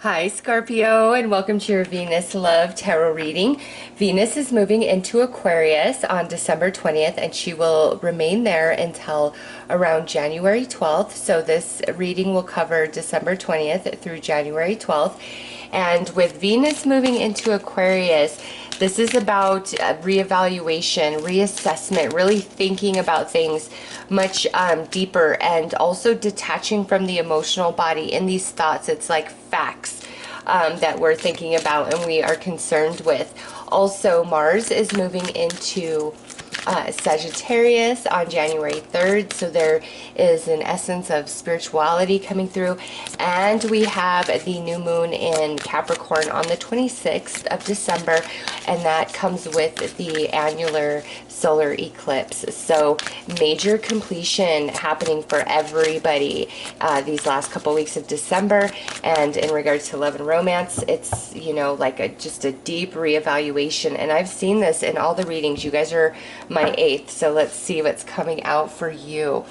Hi Scorpio, and welcome to your Venus Love Tarot reading. Venus is moving into Aquarius on December 20th, and she will remain there until around January 12th. So this reading will cover December 20th through January 12th. And with Venus moving into Aquarius, this is about reevaluation, reassessment, really thinking about things much deeper, and also detaching from the emotional body. In these thoughts, it's like facts that we're thinking about and we are concerned with. Also, Mars is moving into Sagittarius on January 3rd, so there is an essence of spirituality coming through. And we have the new moon in Capricorn on the 26th of December, and that comes with the annular solar eclipse. So major completion happening for everybody these last couple weeks of December. And in regards to love and romance, it's, you know, like just a deep reevaluation. And I've seen this in all the readings. You guys are my eighth, so let's see what's coming out for you.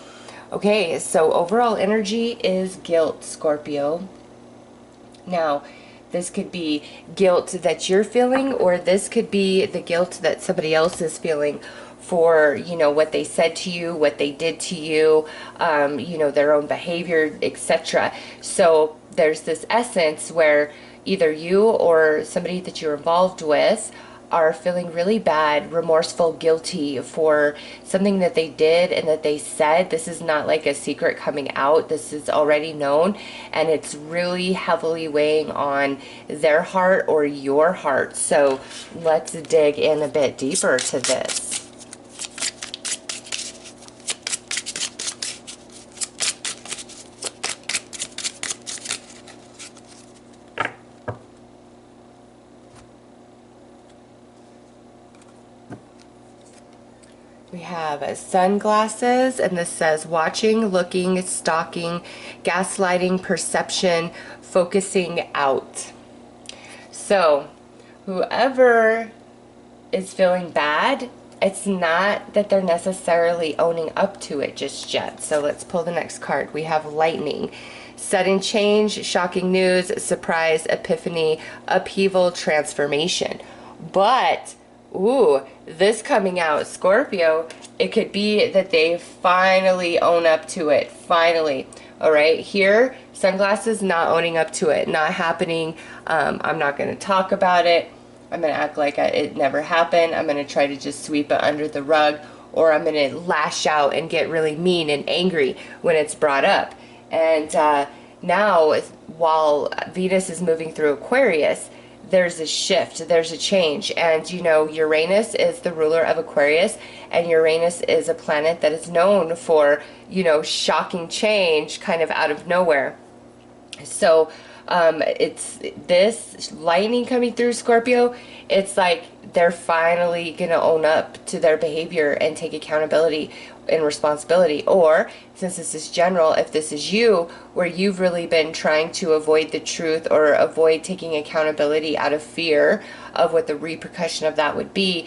Okay, so overall energy is guilt, Scorpio. Now, this could be guilt that you're feeling, or this could be the guilt that somebody else is feeling for, you know, what they said to you, what they did to you, you know, their own behavior, etc. So there's this essence where either you or somebody that you're involved with are feeling really bad, remorseful, guilty for something that they did and that they said. This is not like a secret coming out. This is already known, and it's really heavily weighing on their heart or your heart. So let's dig in a bit deeper to this. We have sunglasses, and this says watching, looking, stalking, gaslighting, perception, focusing out. So whoever is feeling bad, it's not that they're necessarily owning up to it just yet. So let's pull the next card. We have lightning, sudden change, shocking news, surprise, epiphany, upheaval, transformation. But ooh, this coming out, Scorpio, it could be that they finally own up to it. Finally. All right, here, sunglasses, not owning up to it, not happening. I'm not going to talk about it. I'm going to act like it never happened. I'm going to try to just sweep it under the rug, or I'm going to lash out and get really mean and angry when it's brought up. And now, while Venus is moving through Aquarius, there's a shift, there's a change. And you know, Uranus is the ruler of Aquarius, and Uranus is a planet that is known for, you know, shocking change kind of out of nowhere. So it's this lightning coming through, Scorpio. It's like they're finally gonna own up to their behavior and take accountability and responsibility. Or, since this is general, if this is you, where you've really been trying to avoid the truth or avoid taking accountability out of fear of what the repercussion of that would be,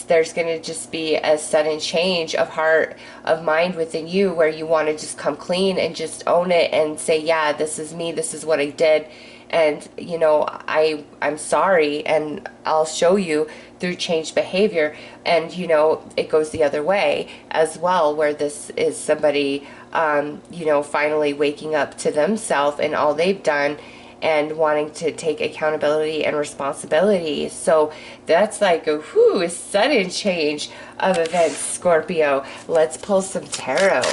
there's going to just be a sudden change of heart, of mind within you, where you want to just come clean and just own it and say, yeah, this is me, this is what I did, and you know, I'm sorry, and I'll show you through changed behavior. And you know, it goes the other way as well, where this is somebody you know, finally waking up to themselves and all they've done and wanting to take accountability and responsibility. So that's like a sudden change of events, Scorpio. Let's pull some tarot.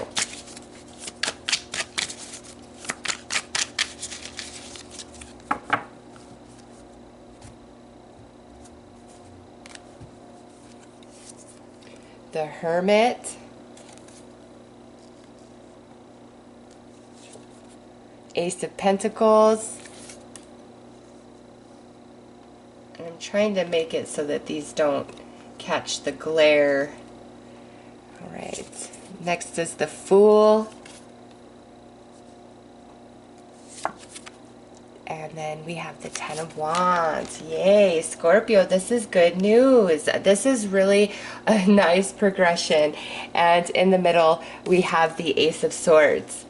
The Hermit, Ace of Pentacles, and I'm trying to make it so that these don't catch the glare. All right, next is the Fool, and then we have the Ten of Wands. Yay, Scorpio, this is good news. This is really a nice progression. And in the middle, we have the Ace of Swords.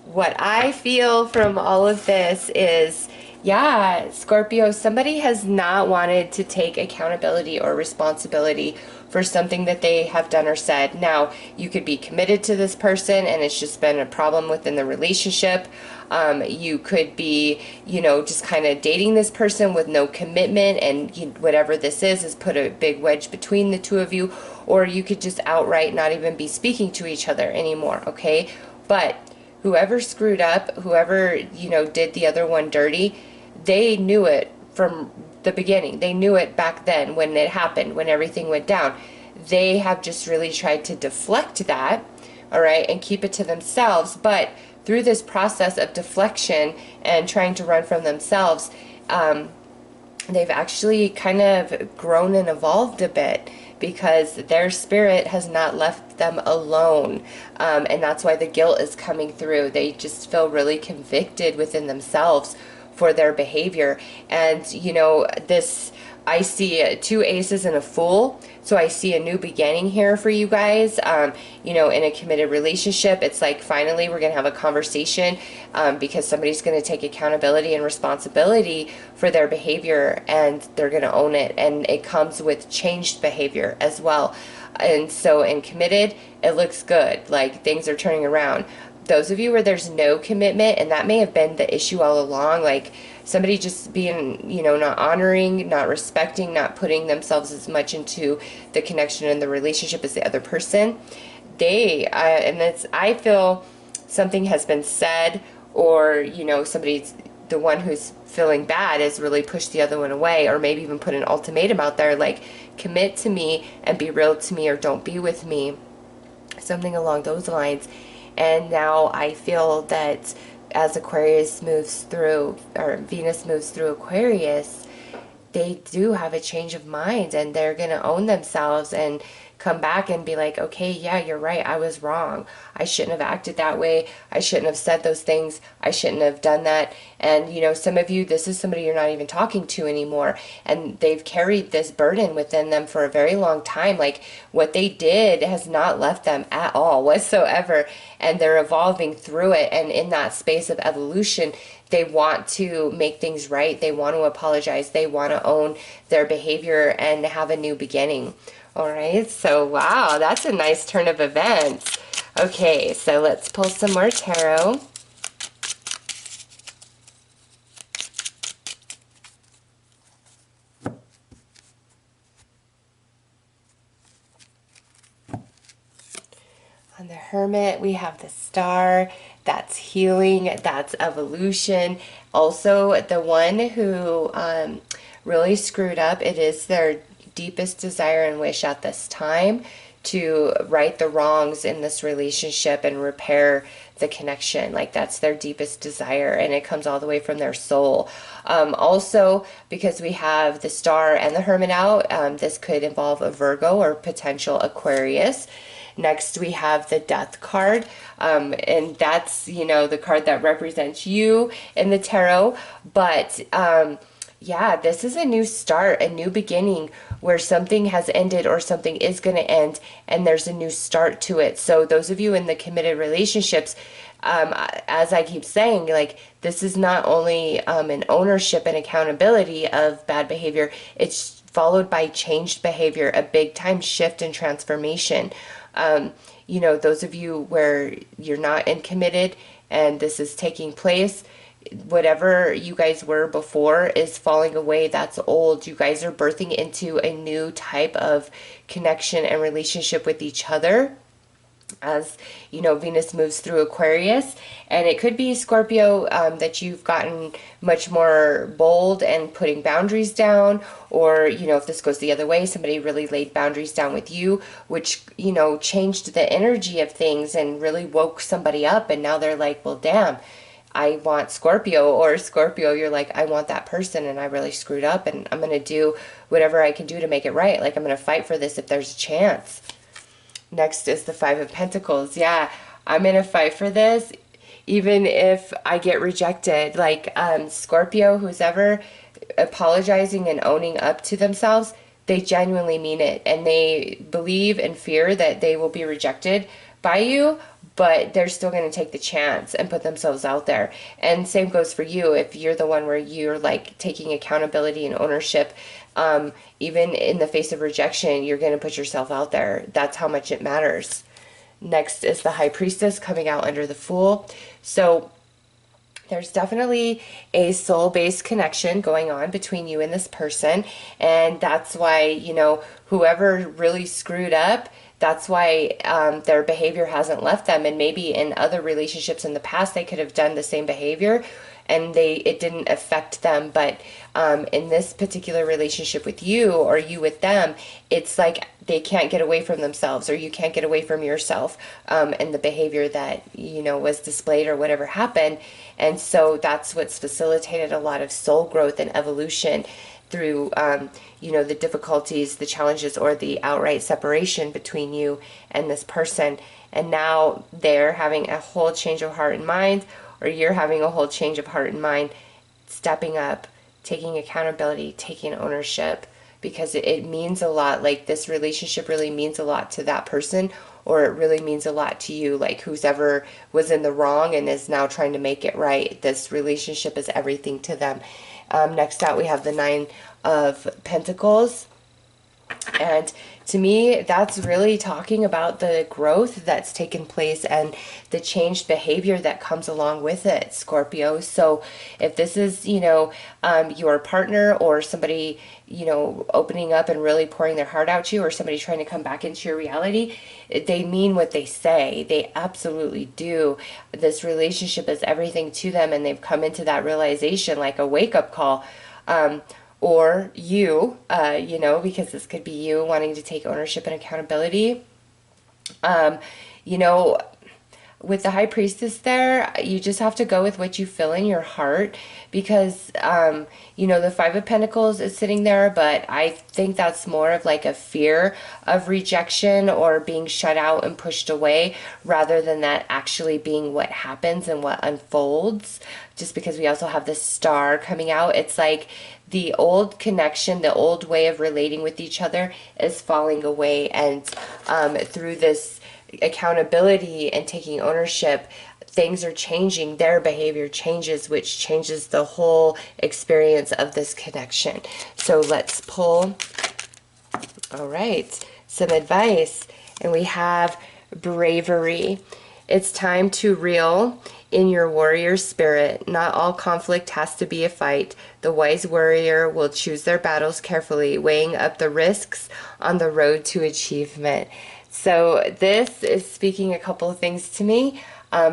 What I feel from all of this is Yeah, Scorpio, somebody has not wanted to take accountability or responsibility for something that they have done or said. Now, you could be committed to this person and it's just been a problem within the relationship. You could be, just kind of dating this person with no commitment, and whatever this is put a big wedge between the two of you. Or you could just outright not even be speaking to each other anymore, okay? But whoever screwed up, whoever, did the other one dirty, they knew it from the beginning. They knew it back then when it happened, when everything went down. They have just really tried to deflect that, all right, and keep it to themselves. But through this process of deflection and trying to run from themselves, they've actually kind of grown and evolved a bit, because their spirit has not left them alone. And that's why the guilt is coming through. They just feel really convicted within themselves for their behavior. And, this, I see two aces and a fool. So I see a new beginning here for you guys. In a committed relationship, it's like finally we're going to have a conversation, because somebody's going to take accountability and responsibility for their behavior, and they're going to own it. And it comes with changed behavior as well. And so in committed, it looks good. Like things are turning around. Those of you where there's no commitment, and that may have been the issue all along, like somebody just being, not honoring, not respecting, not putting themselves as much into the connection and the relationship as the other person, I feel something has been said, or, somebody's, the one who's feeling bad has really pushed the other one away, or maybe even put an ultimatum out there, like, commit to me and be real to me, or don't be with me, something along those lines. And now I feel that as Aquarius moves through, or Venus moves through Aquarius, they do have a change of mind, and they're going to own themselves and come back and be like, okay, yeah, you're right. I was wrong. I shouldn't have acted that way. I shouldn't have said those things. I shouldn't have done that. And, some of you, this is somebody you're not even talking to anymore. And they've carried this burden within them for a very long time. Like what they did has not left them at all whatsoever. And they're evolving through it. And in that space of evolution, they want to make things right. They want to apologize. They want to own their behavior and have a new beginning. All right, so wow, that's a nice turn of events. Okay, so let's pull some more tarot. On the Hermit, we have the Star. That's healing, that's evolution. Also, the one who really screwed up, it is their deepest desire and wish at this time to right the wrongs in this relationship and repair the connection. Like that's their deepest desire, and it comes all the way from their soul. Also, because we have the Star and the Hermit out, this could involve a Virgo or potential Aquarius. Next, we have the Death card, and that's, the card that represents you in the tarot. But yeah, this is a new start, a new beginning, where something has ended or something is going to end, and there's a new start to it. So those of you in the committed relationships, as I keep saying, like, this is not only an ownership and accountability of bad behavior, it's followed by changed behavior, a big time shift and transformation. Those of you where you're not in committed and this is taking place, whatever you guys were before is falling away. That's old. You guys are birthing into a new type of connection and relationship with each other, as Venus moves through Aquarius. And it could be Scorpio, that you've gotten much more bold and putting boundaries down, or if this goes the other way, somebody really laid boundaries down with you, which changed the energy of things and really woke somebody up, and now they're like, well, damn, I want Scorpio. Or Scorpio, you're like, I want that person, and I really screwed up, and I'm going to do whatever I can do to make it right. Like, I'm going to fight for this if there's a chance. Next is the Five of Pentacles. Yeah, I'm in a fight for this, even if I get rejected. Like, Scorpio, who's ever apologizing and owning up to themselves, they genuinely mean it. And they believe and fear that they will be rejected by you, but they're still going to take the chance and put themselves out there. And same goes for you. If you're the one where you're like taking accountability and ownership, even in the face of rejection, you're going to put yourself out there. That's how much it matters. Next is the High Priestess coming out under the Fool. So there's definitely a soul-based connection going on between you and this person. And that's why, you know, whoever really screwed up, that's why their behavior hasn't left them. And maybe in other relationships in the past, they could have done the same behavior and it didn't affect them. But in this particular relationship with you, or you with them, it's like they can't get away from themselves, or you can't get away from yourself, and the behavior that, you know, was displayed or whatever happened. And so that's what's facilitated a lot of soul growth and evolution through, you know, the difficulties, the challenges, or the outright separation between you and this person. And now they're having a whole change of heart and mind, or you're having a whole change of heart and mind, stepping up, taking accountability, taking ownership, because it means a lot. Like, this relationship really means a lot to that person, or it really means a lot to you, like who's ever was in the wrong and is now trying to make it right. This relationship is everything to them. Next out, we have the Nine of Pentacles. And to me, that's really talking about the growth that's taken place and the changed behavior that comes along with it, Scorpio. So if this is, you know, your partner, or somebody, you know, opening up and really pouring their heart out to you, or somebody trying to come back into your reality, they mean what they say. They absolutely do. This relationship is everything to them, and they've come into that realization like a wake-up call. Or you, you know, because this could be you wanting to take ownership and accountability. You know, with the High Priestess there, you just have to go with what you feel in your heart, because, you know, the Five of Pentacles is sitting there, but I think that's more of like a fear of rejection or being shut out and pushed away, rather than that actually being what happens and what unfolds. Just because we also have the Star coming out, it's like the old connection, the old way of relating with each other is falling away. And through this accountability and taking ownership, things are changing. Their behavior changes, which changes the whole experience of this connection. So let's pull, all right, some advice. And we have bravery. It's time to reel in your warrior spirit. Not all conflict has to be a fight. The wise warrior will choose their battles carefully, weighing up the risks on the road to achievement. So this is speaking a couple of things to me.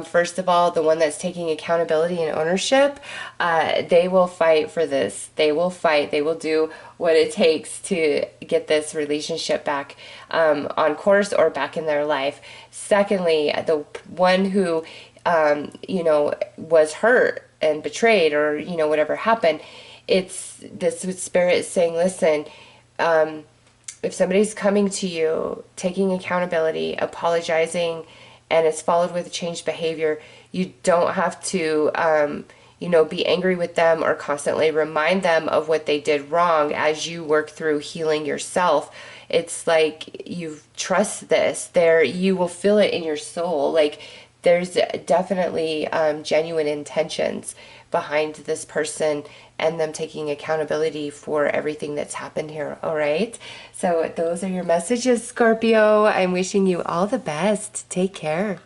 First of all, the one that's taking accountability and ownership, they will fight for this. They will fight. They will do what it takes to get this relationship back on course, or back in their life. Secondly, the one who, you know, was hurt and betrayed, or, you know, whatever happened, it's this spirit saying, listen, if somebody's coming to you, taking accountability, apologizing, and it's followed with changed behavior, you don't have to, you know, be angry with them or constantly remind them of what they did wrong as you work through healing yourself. It's like, you trust this. You will feel it in your soul. Like, there's definitely genuine intentions behind this person and them taking accountability for everything that's happened here. All right. So those are your messages, Scorpio. I'm wishing you all the best. Take care.